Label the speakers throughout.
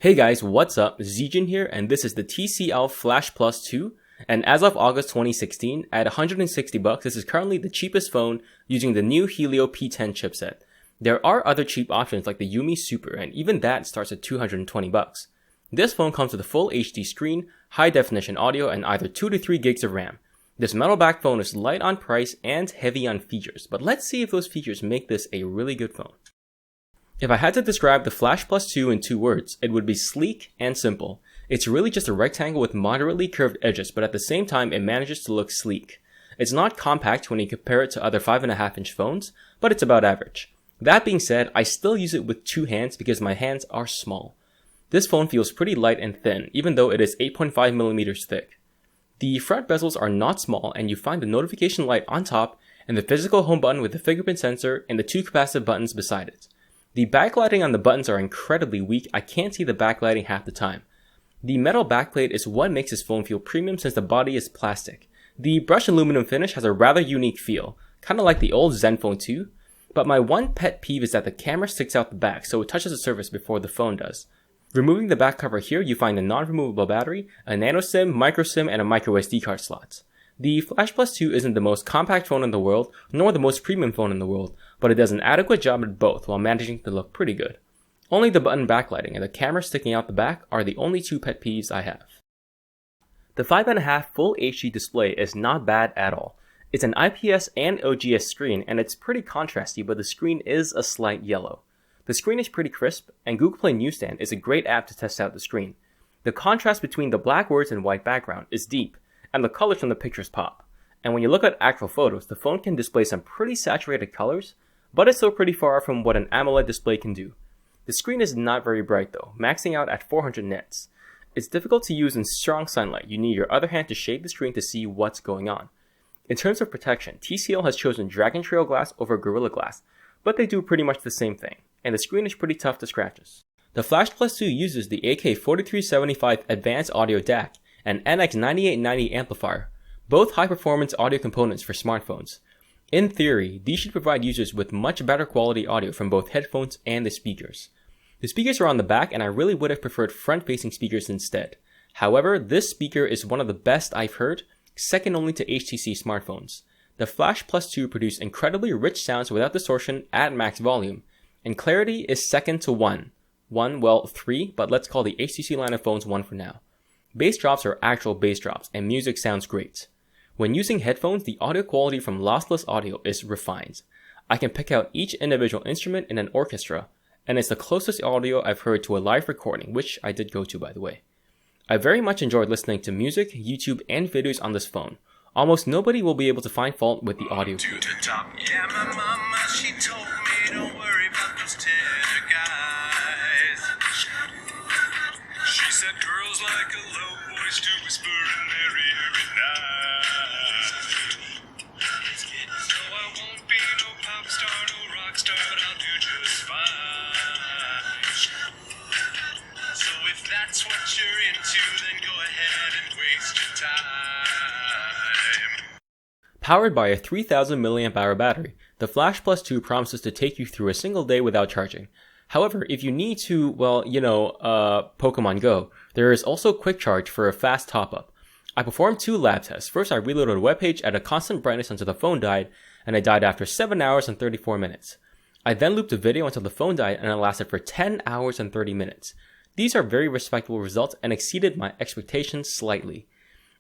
Speaker 1: Hey guys, what's up? Zijin here, and this is the TCL Flash Plus 2, and as of August 2016, at $160, this is currently the cheapest phone using the new Helio P10 chipset. There are other cheap options like the Yumi Super, and even that starts at $220. This phone comes with a full HD screen, high definition audio, and either 2 to 3 gigs of RAM. This metal back phone is light on price and heavy on features, but let's see if those features make this a really good phone. If I had to describe the Flash Plus 2 in 2 words, it would be sleek and simple. It's really just a rectangle with moderately curved edges, but at the same time it manages to look sleek. It's not compact when you compare it to other 5.5-inch phones, but it's about average. That being said, I still use it with 2 hands because my hands are small. This phone feels pretty light and thin, even though it is 8.5mm thick. The front bezels are not small, and you find the notification light on top and the physical home button with the fingerprint sensor and the 2 capacitive buttons beside it. The backlighting on the buttons are incredibly weak. I can't see the backlighting half the time. The metal backplate is what makes this phone feel premium since the body is plastic. The brushed aluminum finish has a rather unique feel, kind of like the old Zenfone 2, but my one pet peeve is that the camera sticks out the back, so it touches the surface before the phone does. Removing the back cover here, you find a non-removable battery, a nano SIM, micro SIM, and a micro SD card slots. The Flash Plus 2 isn't the most compact phone in the world, nor the most premium phone in the world, but it does an adequate job at both while managing to look pretty good. Only the button backlighting and the camera sticking out the back are the only 2 pet peeves I have. The 5.5 Full HD display is not bad at all. It's an IPS and OGS screen, and it's pretty contrasty, but the screen is a slight yellow. The screen is pretty crisp, and Google Play Newsstand is a great app to test out the screen. The contrast between the black words and white background is deep, and the colors from the pictures pop. And when you look at actual photos, the phone can display some pretty saturated colors, but it's still pretty far from what an AMOLED display can do. The screen is not very bright though, maxing out at 400 nits. It's difficult to use in strong sunlight. You need your other hand to shade the screen to see what's going on. In terms of protection, TCL has chosen Dragon Trail Glass over Gorilla Glass, but they do pretty much the same thing, and the screen is pretty tough to scratches. The Flash Plus 2 uses the AK4375 Advanced Audio DAC and NX9890 amplifier, both high-performance audio components for smartphones. In theory, these should provide users with much better quality audio from both headphones and the speakers. The speakers are on the back, and I really would have preferred front-facing speakers instead. However, this speaker is one of the best I've heard, second only to HTC smartphones. The Flash Plus 2 produced incredibly rich sounds without distortion at max volume, and clarity is second to 3, but let's call the HTC line of phones 1 for now. Bass drops are actual bass drops, and music sounds great. When using headphones, the audio quality from lossless audio is refined. I can pick out each individual instrument in an orchestra, and it's the closest audio I've heard to a live recording, which I did go to by the way. I very much enjoyed listening to music, YouTube, and videos on this phone. Almost nobody will be able to find fault with the audio.
Speaker 2: Yeah, my mama, she told me don't worry about those tenor guys. She said girls like a low voice to whisper in their ear at night. So I won't be no pop star, no rock star, but I'll do just fine. So if that's what you're into, then go ahead and waste your time.
Speaker 1: Powered by a 3000 mAh battery, the Flash Plus 2 promises to take you through a single day without charging. However, if you need to, Pokemon Go, there is also quick charge for a fast top-up. I performed 2 lab tests. First, I reloaded a webpage at a constant brightness until the phone died, and it died after 7 hours and 34 minutes. I then looped a video until the phone died, and it lasted for 10 hours and 30 minutes. These are very respectable results and exceeded my expectations slightly.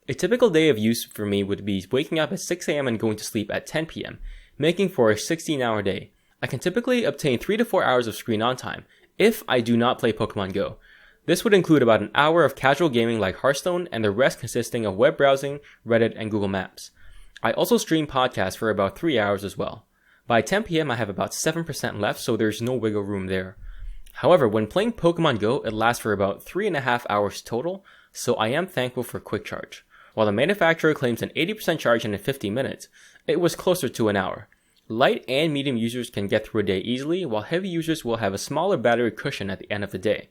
Speaker 1: A typical day of use for me would be waking up at 6 a.m. and going to sleep at 10 p.m., making for a 16-hour day. I can typically obtain 3 to 4 hours of screen on time if I do not play Pokemon Go. This would include about an hour of casual gaming like Hearthstone, and the rest consisting of web browsing, Reddit, and Google Maps. I also stream podcasts for about 3 hours as well. By 10 p.m. I have about 7% left, so there's no wiggle room there. However, when playing Pokemon Go, it lasts for about 3.5 hours total, so I am thankful for quick charge. While the manufacturer claims an 80% charge in 50 minutes, it was closer to an hour. Light and medium users can get through a day easily, while heavy users will have a smaller battery cushion at the end of the day.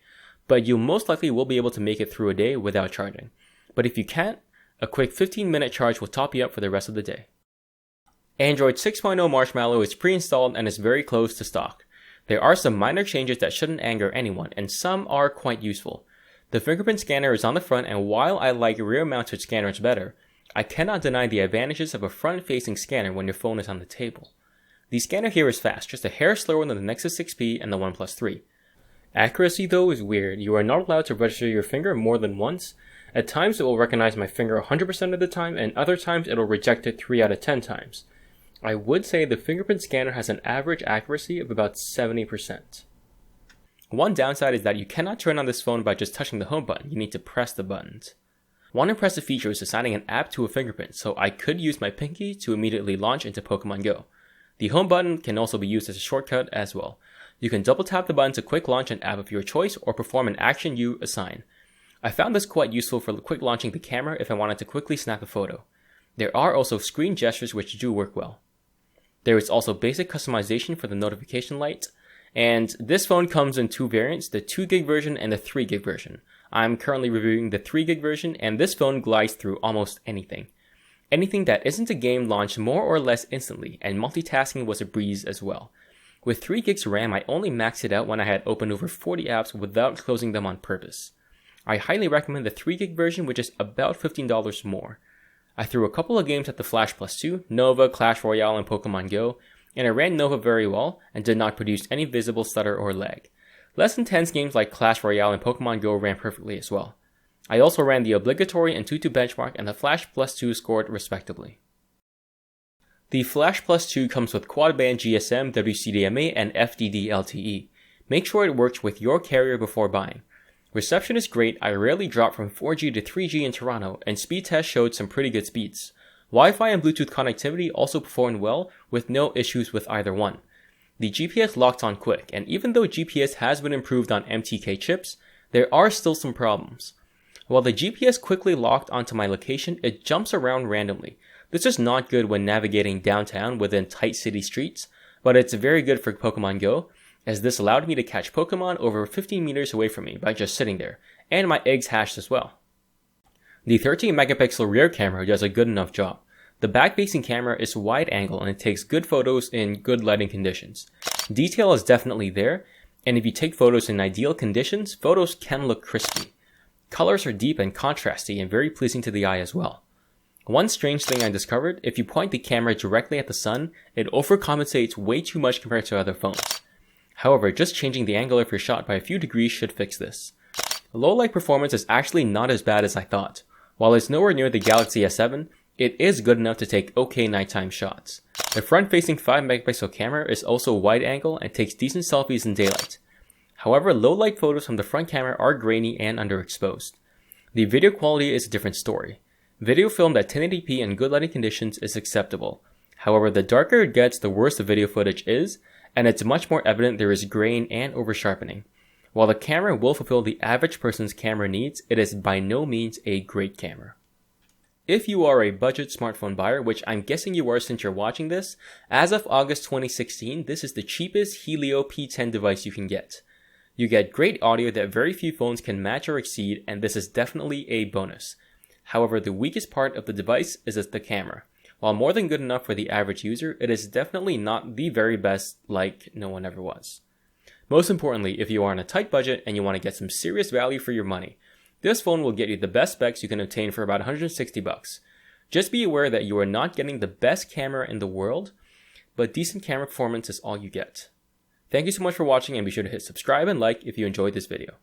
Speaker 1: But you most likely will be able to make it through a day without charging. But if you can't, a quick 15-minute charge will top you up for the rest of the day. Android 6.0 Marshmallow is pre-installed and is very close to stock. There are some minor changes that shouldn't anger anyone, and some are quite useful. The fingerprint scanner is on the front, and while I like rear-mounted scanners better, I cannot deny the advantages of a front-facing scanner when your phone is on the table. The scanner here is fast, just a hair slower than the Nexus 6P and the OnePlus 3. Accuracy though is weird. You are not allowed to register your finger more than once. At times it will recognize my finger 100% of the time, and other times it will reject it 3 out of 10 times. I would say the fingerprint scanner has an average accuracy of about 70%. One downside is that you cannot turn on this phone by just touching the home button, you need to press the buttons. One impressive feature is assigning an app to a fingerprint, so I could use my pinky to immediately launch into Pokemon Go. The home button can also be used as a shortcut as well. You can double tap the button to quick launch an app of your choice or perform an action you assign. I found this quite useful for quick launching the camera if I wanted to quickly snap a photo. There are also screen gestures which do work well. There is also basic customization for the notification light, and this phone comes in 2 variants, the 2GB version and the 3GB version. I'm currently reviewing the 3GB version, and this phone glides through almost anything. Anything that isn't a game launched more or less instantly, and multitasking was a breeze as well. With 3GB RAM, I only maxed it out when I had opened over 40 apps without closing them on purpose. I highly recommend the 3GB version, which is about $15 more. I threw a couple of games at the Flash Plus 2, Nova, Clash Royale, and Pokemon Go, and I ran Nova very well and did not produce any visible stutter or lag. Less intense games like Clash Royale and Pokemon Go ran perfectly as well. I also ran the obligatory and Antutu benchmark, and the Flash Plus 2 scored respectively. The Flash Plus 2 comes with quad-band GSM, WCDMA, and FDD-LTE. Make sure it works with your carrier before buying. Reception is great. I rarely drop from 4G to 3G in Toronto, and speed tests showed some pretty good speeds. Wi-Fi and Bluetooth connectivity also performed well, with no issues with either one. The GPS locked on quick, and even though GPS has been improved on MTK chips, there are still some problems. While the GPS quickly locked onto my location, it jumps around randomly. This is not good when navigating downtown within tight city streets, but it's very good for Pokemon Go, as this allowed me to catch Pokemon over 15 meters away from me by just sitting there, and my eggs hatched as well. The 13-megapixel rear camera does a good enough job. The back-facing camera is wide angle and it takes good photos in good lighting conditions. Detail is definitely there, and if you take photos in ideal conditions, photos can look crispy. Colors are deep and contrasty and very pleasing to the eye as well. One strange thing I discovered, if you point the camera directly at the sun, it overcompensates way too much compared to other phones. However, just changing the angle of your shot by a few degrees should fix this. Low light performance is actually not as bad as I thought. While it's nowhere near the Galaxy S7, it is good enough to take okay nighttime shots. The front-facing 5-megapixel camera is also wide angle and takes decent selfies in daylight. However, low light photos from the front camera are grainy and underexposed. The video quality is a different story. Video filmed at 1080p in good lighting conditions is acceptable. However, the darker it gets, the worse the video footage is, and it's much more evident there is grain and over-sharpening. While the camera will fulfill the average person's camera needs, it is by no means a great camera. If you are a budget smartphone buyer, which I'm guessing you are since you're watching this, as of August 2016, this is the cheapest Helio P10 device you can get. You get great audio that very few phones can match or exceed, and this is definitely a bonus. However, the weakest part of the device is the camera. While more than good enough for the average user, it is definitely not the very best, like no one ever was. Most importantly, if you are on a tight budget and you want to get some serious value for your money, this phone will get you the best specs you can obtain for about $160. Just be aware that you are not getting the best camera in the world, but decent camera performance is all you get. Thank you so much for watching, and be sure to hit subscribe and like if you enjoyed this video.